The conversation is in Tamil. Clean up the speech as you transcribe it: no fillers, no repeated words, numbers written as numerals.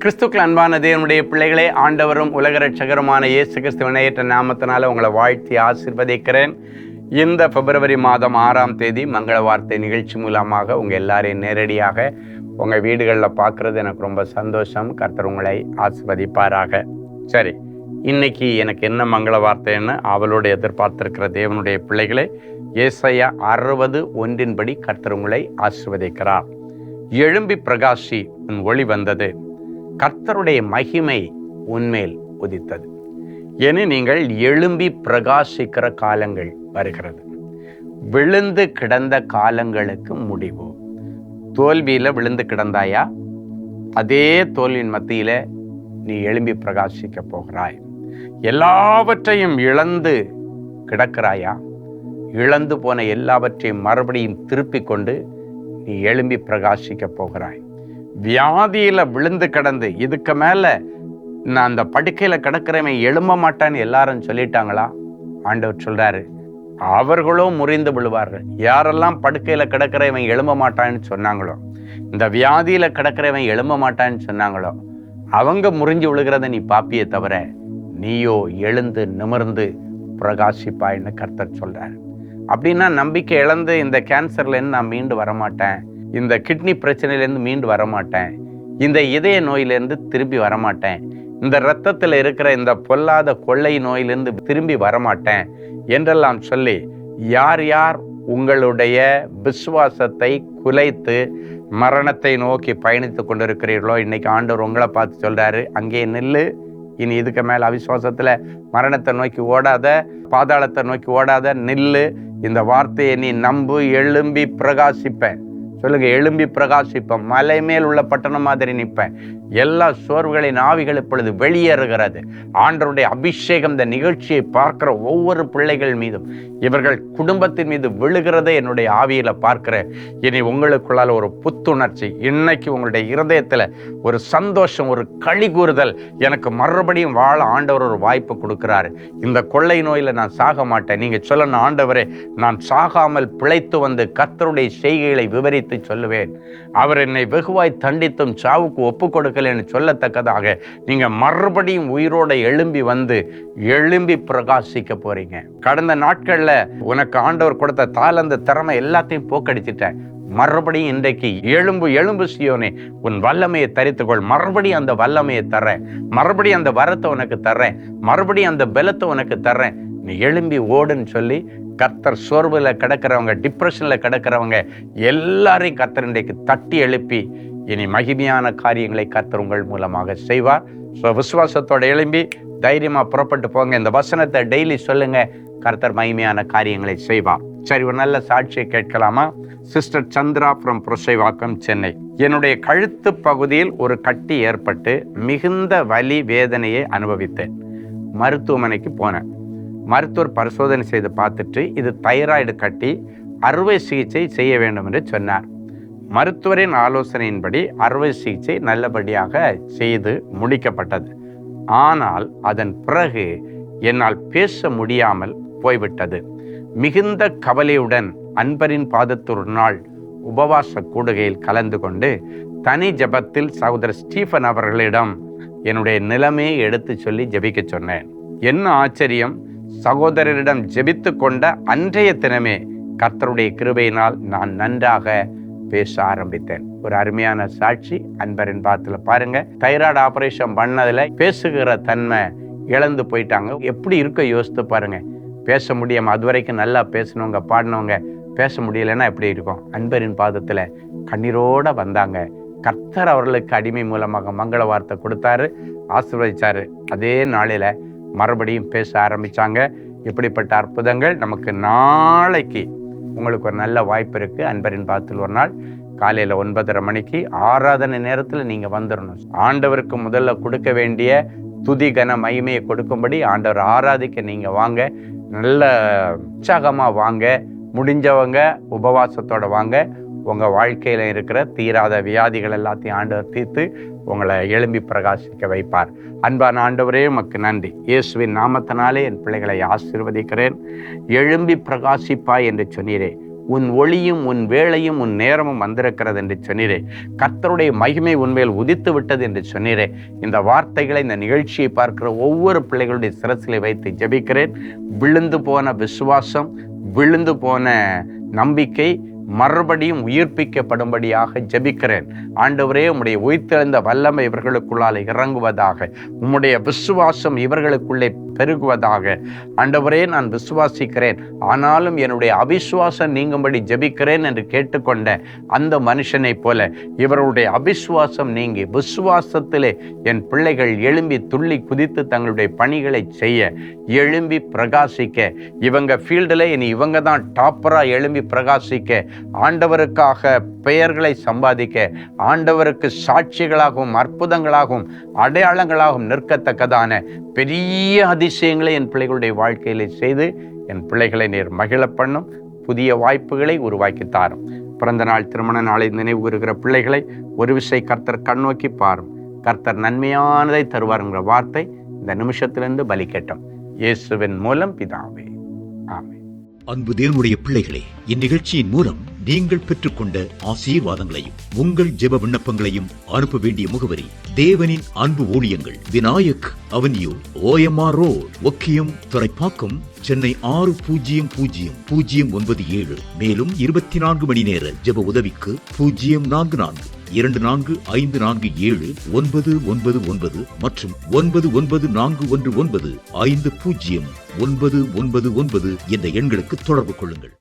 கிறிஸ்துக்கள் அன்பான தேவனுடைய பிள்ளைகளே, ஆண்டவரும் உலக ரட்சகருமான இயேசு கிறிஸ்துவின் ஏற்ற நாமத்தினால உங்களை வாழ்த்தி ஆசீர்வதிக்கிறேன். இந்த பிப்ரவரி மாதம் 6ஆம் தேதி மங்கள வார்த்தை நிகழ்ச்சி மூலமாக உங்கள் எல்லாரையும் நேரடியாக உங்கள் வீடுகளில் பார்க்குறது எனக்கு ரொம்ப சந்தோஷம். கர்த்தர் உங்களை ஆசீர்வதிப்பாராக. சரி, இன்னைக்கு எனக்கு என்ன மங்கள வார்த்தைன்னு அவளோடு எதிர்பார்த்திருக்கிற தேவனுடைய பிள்ளைகளே, ஏசாயா 60:1 கர்த்தர் உங்களை ஆசீர்வதிக்கிறார். எழும்பி பிரகாசி, உன் ஒளி வந்தது, கர்த்தருடைய மகிமை உன்மேல் உதித்தது. என நீங்கள் எழும்பி பிரகாசிக்கிற காலங்கள் வருகிறது. விழுந்து கிடந்த காலங்களுக்கு முடிவு. தோல்வியில விழுந்து கிடந்தாயா? அதே தோல்வியின் மத்தியில நீ எழும்பி பிரகாசிக்க போகிறாய். எல்லாவற்றையும் இழந்து கிடக்கிறாயா? இழந்து போன எல்லாவற்றையும் மறுபடியும் திருப்பி கொண்டு நீ எழும்பி பிரகாசிக்க போகிறாய். வியாதியில விழுந்து கிடந்து இதுக்கு மேல நான் அந்த படுக்கையில கிடக்கிறவன் எழும்ப மாட்டான்னு எல்லாரும் சொல்லிட்டாங்களா? ஆண்டவர் சொல்றாரு, அவர்களும் முறிந்து விழுவார்கள். யாரெல்லாம் படுக்கையில கிடக்கிறவன் எழும்ப மாட்டான்னு சொன்னாங்களோ, இந்த வியாதியில கிடக்கிறவன் எழும்ப மாட்டான்னு சொன்னாங்களோ, அவங்க முறிஞ்சு விழுகிறத நீ பாப்பியே தவிர நீயோ எழுந்து நிமிர்ந்து பிரகாசிப்பாயின்னு கர்த்தர் சொல்றாரு. அப்படின்னா நம்பிக்கை இழந்து இந்த கேன்சர்லேருந்து நான் மீண்டு வரமாட்டேன், இந்த கிட்னி பிரச்சனையிலேருந்து மீண்டு வரமாட்டேன், இந்த இதய நோயிலேருந்து திரும்பி வரமாட்டேன், இந்த இரத்தத்தில் இருக்கிற இந்த பொல்லாத கொள்ளை நோயிலிருந்து திரும்பி வரமாட்டேன் என்றெல்லாம் சொல்லி யார் யார் உங்களுடைய விசுவாசத்தை குலைத்து மரணத்தை நோக்கி பயணித்து கொண்டிருக்கிறீர்களோ, இன்னைக்கு ஆண்டவர் உங்களை பார்த்து சொல்றாரு, அங்கே நில்லு. இனி இதுக்கு மேல அவிசுவாசத்துல மரணத்தை நோக்கி ஓடாத, பாதாளத்தை நோக்கி ஓடாத, நில்லு. இந்த வார்த்தையை நீ நம்பு. எழும்பி பிரகாசிப்பேன். சொல்லுங்க, எழும்பி பிரகாசிப்பேன். மலை மேல் உள்ள பட்டணம் மாதிரி நிற்பேன். எல்லா சோர்வுகளின் ஆவிகள் இப்பொழுது வெளியேறுகிறது. ஆண்டவருடைய அபிஷேகம் இந்த நிகழ்ச்சியை பார்க்கிற ஒவ்வொரு பிள்ளைகள் மீதும், இவர்கள் குடும்பத்தின் மீது விழுகிறதை என்னுடைய ஆவியில பார்க்கிறேன். இனி உங்களுக்குள்ளால ஒரு புத்துணர்ச்சி, இன்னைக்கு உங்களுடைய இருதயத்துல ஒரு சந்தோஷம், ஒரு களி கூறுதல். எனக்கு மறுபடியும் வாழ ஆண்டவர் ஒரு வாய்ப்பு கொடுக்கிறாரு. இந்த கொள்ளை நோயில நான் சாக மாட்டேன். நீங்க சொல்லணும், ஆண்டவரே நான் சாகாமல் பிழைத்து வந்து கர்த்தருடைய செய்கைகளை விவரித்து சொல்லுவேன். அவர் என்னை வெகுவாய் தண்டித்தும் சாவுக்கு ஒப்பு கொடுக்கலன்னு சொல்லத்தக்கதாக நீங்க மறுபடியும் உயிரோட எழும்பி வந்து எழும்பி பிரகாசிக்க போறீங்க. கடந்த நாட்கள்ல உனக்கு ஆண்டவர் கொடுத்த தாளந்து திறமை எல்லாத்தையும் போக்கடிச்சிட்டேன். மறுபடியும் இன்றைக்கு எழும்பு எழும்பு சீயோனே, உன் வல்லமையை தரித்துக்கொள். மறுபடியும் அந்த வல்லமையை தர்றேன், மறுபடியும் அந்த வரத்தை உனக்கு தர்றேன், மறுபடியும் அந்த பலத்தை உனக்கு தர்றேன், நீ எழும்பி ஓடுன்னு சொல்லி கர்த்தர் சோர்வுல கிடக்கிறவங்க, டிப்ரெஷன்ல கிடக்கிறவங்க எல்லாரையும் கர்த்தர் இன்றைக்கு தட்டி எழுப்பி இனி மகிமையான காரியங்களை கர்த்தர் உங்கள் மூலமாக செய்வார். விசுவாசத்தோட எழும்பி தைரியமா புறப்பட்டு போங்க. இந்த வசனத்தை டெய்லி சொல்லுங்க, கர்த்தர் மகிமையான காரியங்களை செய்வார். சரி, ஒரு நல்ல சாட்சியை கேட்கலாமா? Sister Chandra from Purasawalkam, Chennai. என்னுடைய கழுத்து பகுதியில் ஒரு கட்டி ஏற்பட்டு மிகுந்த வலி வேதனையை அனுபவித்தேன். மருத்துவமனைக்கு போனேன். மருத்துவர் பரிசோதனை செய்து பார்த்துட்டு இது தைராய்டு கட்டி, அறுவை சிகிச்சை செய்ய வேண்டும் என்று சொன்னார். மருத்துவரின் ஆலோசனையின்படி அறுவை சிகிச்சை நல்லபடியாக செய்து முடிக்கப்பட்டது. ஆனால் அதன் பிறகு என்னால் பேச முடியாமல் போய்விட்டது. மிகுந்த கவலையுடன் அன்பரின் பாதத்தில் ஒரு நாள் உபவாச கூடுகையில் கலந்து கொண்டு தனி ஜெபத்தில் சகோதரர் ஸ்டீஃபன் அவர்களிடம் என்னுடைய நிலைமையை எடுத்து சொல்லி ஜெபிக்க சொன்னேன். என்ன ஆச்சரியம்! சகோதரரிடம் ஜெபித்து கொண்ட அன்றைய தினமே கர்த்தருடைய கிருபையினால் நான் நன்றாக பேச ஆரம்பித்தேன். ஒரு அருமையான சாட்சி அன்பரின் பாத்துல பாருங்க. தைராய்டு ஆபரேஷன் பண்ணதுல பேசுகிற தன்மை இழந்து போயிட்டாங்க. எப்படி இருக்க யோசித்து பாருங்க. பேச முடியாம, அது வரைக்கும் நல்லா பேசினவங்க, பாடினவங்க பேச முடியலன்னா எப்படி இருக்கும்? அன்பரின் பாதத்துல கண்ணீரோட வந்தாங்க. கர்த்தர் அவர்களுக்கு அடிமை மூலமாக மங்கள வார்த்தை கொடுத்தாரு, ஆசீர்வதிச்சாரு. அதே நாளில மறுபடியும் பேச ஆரம்பிச்சாங்க. இப்படிப்பட்ட அற்புதங்கள் நமக்கு நாளைக்கு உங்களுக்கு ஒரு நல்ல வாய்ப்பு இருக்கு. அன்பரின் பாதத்தில் ஒரு நாள் காலையில 9:30 மணிக்கு ஆராதனை நேரத்துல நீங்க வந்துடணும். ஆண்டவருக்கு முதல்ல கொடுக்க வேண்டிய துதி கன மகிமையை கொடுக்கும்படி ஆண்டவர் ஆராதிக்க நீங்க வாங்க. நல்ல உற்சாகமா வாங்க. முடிஞ்சவங்க உபவாசத்தோட வாங்க. உங்க வாழ்க்கையில இருக்கிற தீராத வியாதிகள் எல்லாத்தையும் ஆண்டவர் தீர்த்து உங்களை எழும்பி பிரகாசிக்க வைப்பார். அன்பான ஆண்டவரே, உமக்கு நன்றி. இயேசுவின் நாமத்தினாலே என் பிள்ளைகளை ஆசீர்வதிக்கிறேன். எழும்பி பிரகாசிப்பாய் என்று சொன்னீரே, உன் ஒளியும் உன் வேளையும் உன் நேரமும் வந்திருக்கிறது என்று சொன்னீரே. கர்த்தருடைய மகிமை உன்மேல் உதித்து விட்டது என்று சொன்னீரே. இந்த வார்த்தைகளை, இந்த நிகழ்ச்சியை பார்க்கிற ஒவ்வொரு பிள்ளைகளுடைய சிரசிலை வைத்து ஜெபிக்கிறேன். விழுந்து போன விசுவாசம், விழுந்து போன நம்பிக்கை மறுபடியும் உயிர்ப்பிக்கப்படும்படியாக ஜெபிக்கிறேன். ஆண்டவரே, உம்முடைய உயிர்த்தெழுந்த வல்லமை இவர்களுக்குள்ளால் இறங்குவதாக. உம்முடைய விசுவாசம் இவர்களுக்குள்ளே பெருகுவதாக. ஆண்டவரே, நான் விசுவாசிக்கிறேன், ஆனாலும் என்னுடைய அவிசுவாசம் நீங்கும்படி ஜெபிக்கிறேன் என்று கேட்டுக்கொண்ட அந்த மனுஷனைப் போல இவருடைய அவிசுவாசம் நீங்கி விசுவாசத்திலே என் பிள்ளைகள் எழும்பி துள்ளி குதித்து தங்களுடைய பணிகளை செய்ய, எழும்பி பிரகாசிக்க, இவங்க ஃபீல்டில் இனி இவங்க தான் டாப்பராக எழும்பி பிரகாசிக்க, ஆண்டவருக்காக பெயர்களை சம்பாதிக்க, ஆண்டவருக்கு சாட்சிகளாகவும் அற்புதங்களாகவும் அடையாளங்களாகவும் நிற்கத்தக்கதான பெரிய அதிசயங்களை என் பிள்ளைகளுடைய வாழ்க்கையிலே செய்து என் பிள்ளைகளை நீர் மகிழ பண்ணும். புதிய வாய்ப்புகளை உருவாக்கி தாரும். பிறந்த நாள், திருமண நாளை நினைவு கூறுகிற பிள்ளைகளை ஒரு விசை கர்த்தர் கண்ணோக்கி பாரும். கர்த்தர் நன்மையானதை தருவாருங்கிற வார்த்தை இந்த நிமிஷத்திலிருந்து பலிக்கட்டும். இயேசுவின் மூலம் பிதாவே, ஆமென். அன்பு தேவனுடைய பிள்ளைகளே, இந்நிகழ்ச்சியின் மூலம் நீங்கள் பெற்றுக்கொண்ட ஆசீர்வாதங்களையும் உங்கள் ஜெப விண்ணப்பங்களையும் அனுப்ப வேண்டிய முகவரி: தேவனின் அன்பு ஊழியங்கள், Vinayak avenue, OMR road, Okkiyam, Thoraipakkam, Chennai 600097. மேலும் 24 மணி நேர ஜெப உதவிக்கு 04424547999 மற்றும் 9941150999 என்ற எண்களுக்கு தொடர்பு கொள்ளுங்கள்.